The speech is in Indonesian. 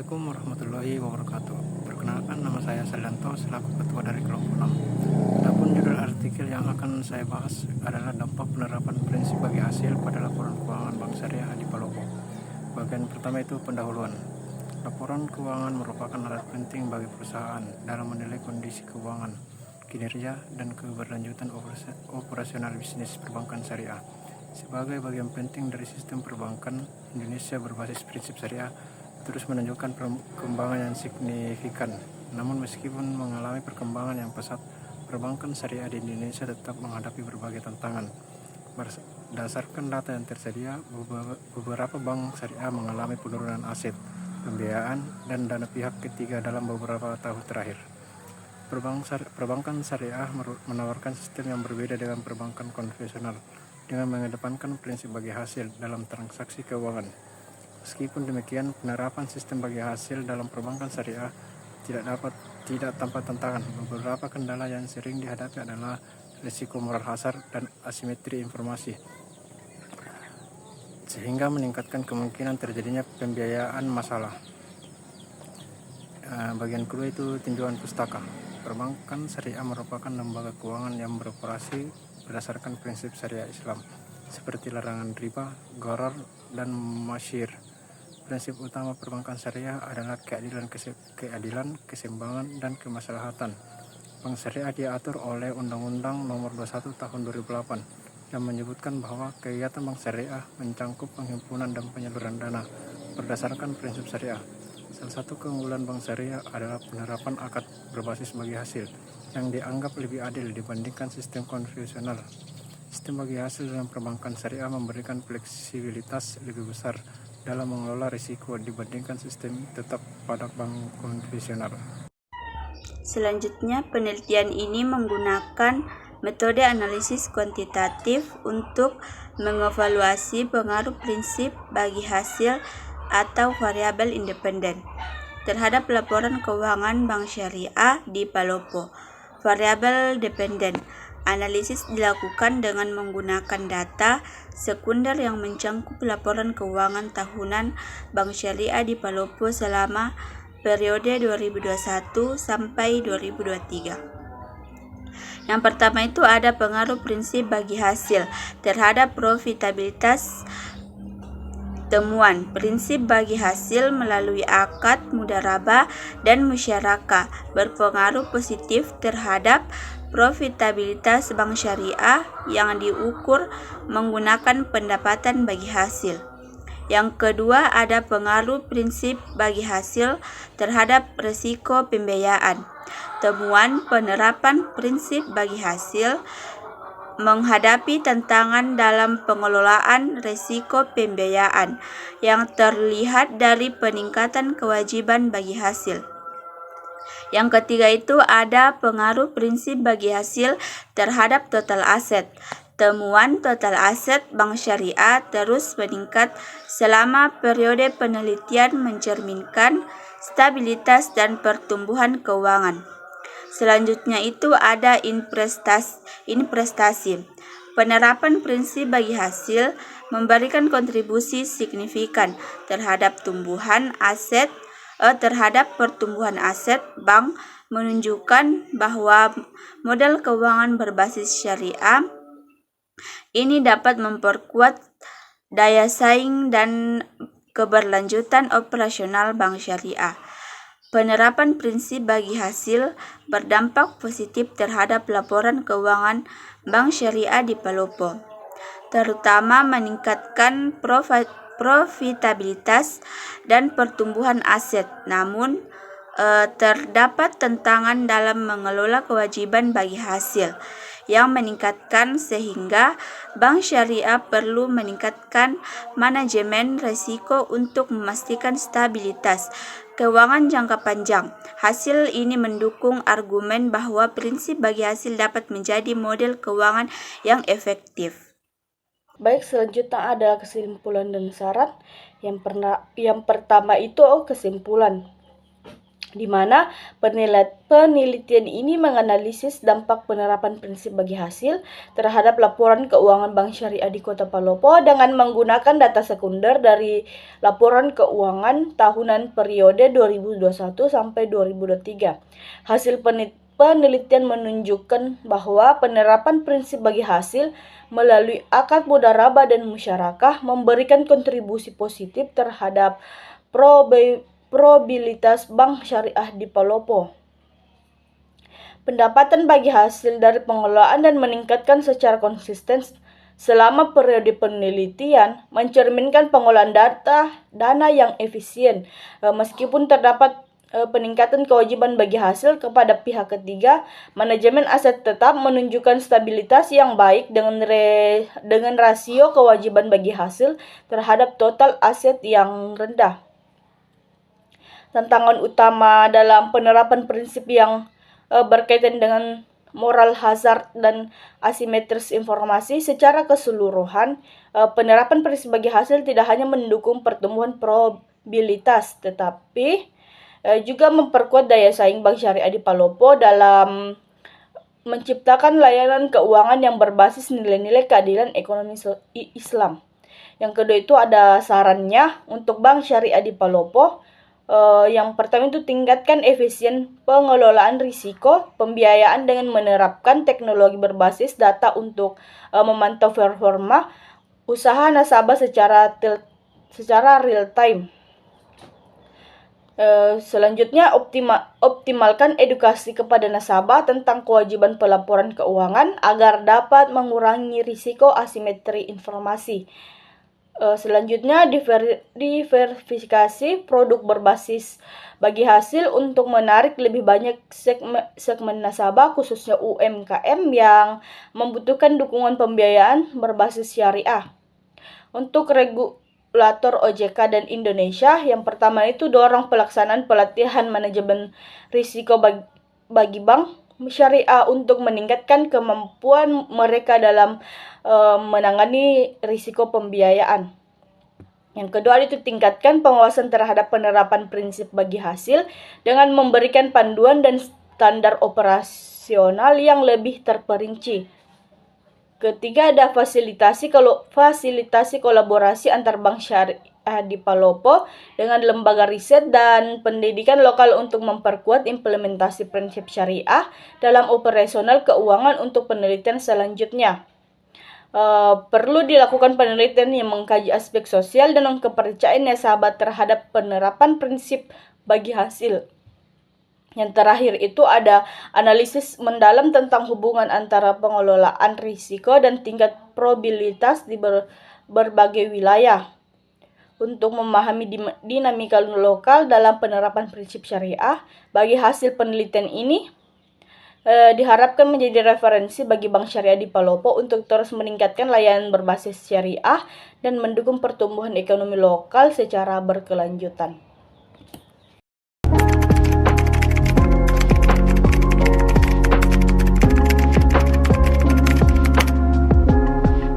Assalamualaikum warahmatullahi wabarakatuh. Perkenalkan, nama saya Saldanto selaku ketua dari kelompok 6. Adapun judul artikel yang akan saya bahas adalah dampak penerapan prinsip bagi hasil pada laporan keuangan Bank Syariah di Palopo. Bagian pertama itu pendahuluan. Laporan keuangan merupakan alat penting bagi perusahaan dalam menilai kondisi keuangan, kinerja, dan keberlanjutan operasional bisnis perbankan syariah. Sebagai bagian penting dari sistem perbankan, Indonesia berbasis prinsip syariah terus menunjukkan perkembangan yang signifikan. Namun meskipun mengalami perkembangan yang pesat, perbankan syariah di Indonesia tetap menghadapi berbagai tantangan. Berdasarkan data yang tersedia, beberapa bank syariah mengalami penurunan aset, pembiayaan, dan dana pihak ketiga dalam beberapa tahun terakhir. Perbankan syariah menawarkan sistem yang berbeda dengan perbankan konvensional, dengan mengedepankan prinsip bagi hasil dalam transaksi keuangan. Meskipun demikian, penerapan sistem bagi hasil dalam perbankan syariah tidak tanpa tantangan. Beberapa kendala yang sering dihadapi adalah risiko moral hazard dan asimetri informasi, sehingga meningkatkan kemungkinan terjadinya pembiayaan masalah. Bagian kedua itu tinjauan pustaka. Perbankan syariah merupakan lembaga keuangan yang beroperasi berdasarkan prinsip syariah Islam, seperti larangan riba, gharar, dan masyir. Prinsip utama perbankan syariah adalah keadilan, keseimbangan, dan kemaslahatan. Bank syariah diatur oleh Undang-Undang Nomor 21 Tahun 2008 yang menyebutkan bahwa kegiatan bank syariah mencangkup penghimpunan dan penyaluran dana berdasarkan prinsip syariah. Salah satu keunggulan bank syariah adalah penerapan akad berbasis bagi hasil yang dianggap lebih adil dibandingkan sistem konvensional. Sistem bagi hasil dalam perbankan syariah memberikan fleksibilitas lebih besar dalam mengelola risiko dibandingkan sistem tetap pada bank konvensional. Selanjutnya, penelitian ini menggunakan metode analisis kuantitatif untuk mengevaluasi pengaruh prinsip bagi hasil atau variabel independen terhadap laporan keuangan Bank Syariah di Palopo. Variabel dependen. Analisis dilakukan dengan menggunakan data sekunder yang mencangkup laporan keuangan tahunan Bank Syariah di Palopo selama periode 2021 sampai 2023. Yang pertama itu ada pengaruh prinsip bagi hasil terhadap profitabilitas. Temuan prinsip bagi hasil melalui akad mudharabah dan musyarakah berpengaruh positif terhadap profitabilitas bank syariah yang diukur menggunakan pendapatan bagi hasil. Yang kedua ada pengaruh prinsip bagi hasil terhadap risiko pembiayaan. Temuan penerapan prinsip bagi hasil menghadapi tantangan dalam pengelolaan risiko pembiayaan yang terlihat dari peningkatan kewajiban bagi hasil. Yang ketiga itu ada pengaruh prinsip bagi hasil terhadap total aset. Temuan total aset bank syariah terus meningkat selama periode penelitian mencerminkan stabilitas dan pertumbuhan keuangan. Selanjutnya itu ada investasi. Penerapan prinsip bagi hasil memberikan kontribusi signifikan terhadap pertumbuhan aset bank, menunjukkan bahwa model keuangan berbasis syariah ini dapat memperkuat daya saing dan keberlanjutan operasional bank syariah. Penerapan prinsip bagi hasil berdampak positif terhadap laporan keuangan Bank Syariah di Palopo, terutama meningkatkan profitabilitas dan pertumbuhan aset. Namun, terdapat tantangan dalam mengelola kewajiban bagi hasil yang meningkatkan sehingga Bank Syariah perlu meningkatkan manajemen risiko untuk memastikan stabilitas keuangan jangka panjang. Hasil ini mendukung argumen bahwa prinsip bagi hasil dapat menjadi model keuangan yang efektif. Baik, selanjutnya adalah kesimpulan dan syarat. Yang pertama itu kesimpulan. di mana penelitian ini menganalisis dampak penerapan prinsip bagi hasil terhadap laporan keuangan Bank Syariah di Kota Palopo dengan menggunakan data sekunder dari laporan keuangan tahunan periode 2021 sampai 2023. Hasil penelitian menunjukkan bahwa penerapan prinsip bagi hasil melalui akad mudharabah dan musyarakah memberikan kontribusi positif terhadap probabilitas bank syariah di Palopo. Pendapatan bagi hasil dari pengelolaan dan meningkatkan secara konsisten selama periode penelitian mencerminkan pengolahan dana yang efisien. Meskipun terdapat peningkatan kewajiban bagi hasil kepada pihak ketiga, manajemen aset tetap menunjukkan stabilitas yang baik dengan rasio kewajiban bagi hasil terhadap total aset yang rendah. Tantangan utama dalam penerapan prinsip yang berkaitan dengan moral hazard dan asimetris informasi secara keseluruhan, penerapan prinsip bagi hasil tidak hanya mendukung pertumbuhan probabilitas, tetapi juga memperkuat daya saing bank syariah di Palopo dalam menciptakan layanan keuangan yang berbasis nilai-nilai keadilan ekonomi Islam. Yang kedua itu ada sarannya untuk bank syariah di Palopo. Yang pertama itu tingkatkan efisien pengelolaan risiko pembiayaan dengan menerapkan teknologi berbasis data untuk memantau performa usaha nasabah secara real time. Selanjutnya optimalkan edukasi kepada nasabah tentang kewajiban pelaporan keuangan agar dapat mengurangi risiko asimetri informasi. Selanjutnya diversifikasi produk berbasis bagi hasil untuk menarik lebih banyak segmen nasabah khususnya UMKM yang membutuhkan dukungan pembiayaan berbasis syariah. Untuk regulator OJK dan Indonesia, yang pertama itu dorong pelaksanaan pelatihan manajemen risiko bagi bank syariah untuk meningkatkan kemampuan mereka dalam menangani risiko pembiayaan. Yang kedua itu tingkatkan pengawasan terhadap penerapan prinsip bagi hasil dengan memberikan panduan dan standar operasional yang lebih terperinci. Ketiga ada fasilitasi kolaborasi antar bank syariah di Palopo dengan lembaga riset dan pendidikan lokal untuk memperkuat implementasi prinsip syariah dalam operasional keuangan untuk penelitian selanjutnya. Perlu dilakukan penelitian yang mengkaji aspek sosial dan kepercayaan nasabah terhadap penerapan prinsip bagi hasil. Yang terakhir itu ada analisis mendalam tentang hubungan antara pengelolaan risiko dan tingkat probabilitas di berbagai wilayah. Untuk memahami dinamika lokal dalam penerapan prinsip syariah, bagi hasil penelitian ini diharapkan menjadi referensi bagi bank syariah di Palopo untuk terus meningkatkan layanan berbasis syariah dan mendukung pertumbuhan ekonomi lokal secara berkelanjutan.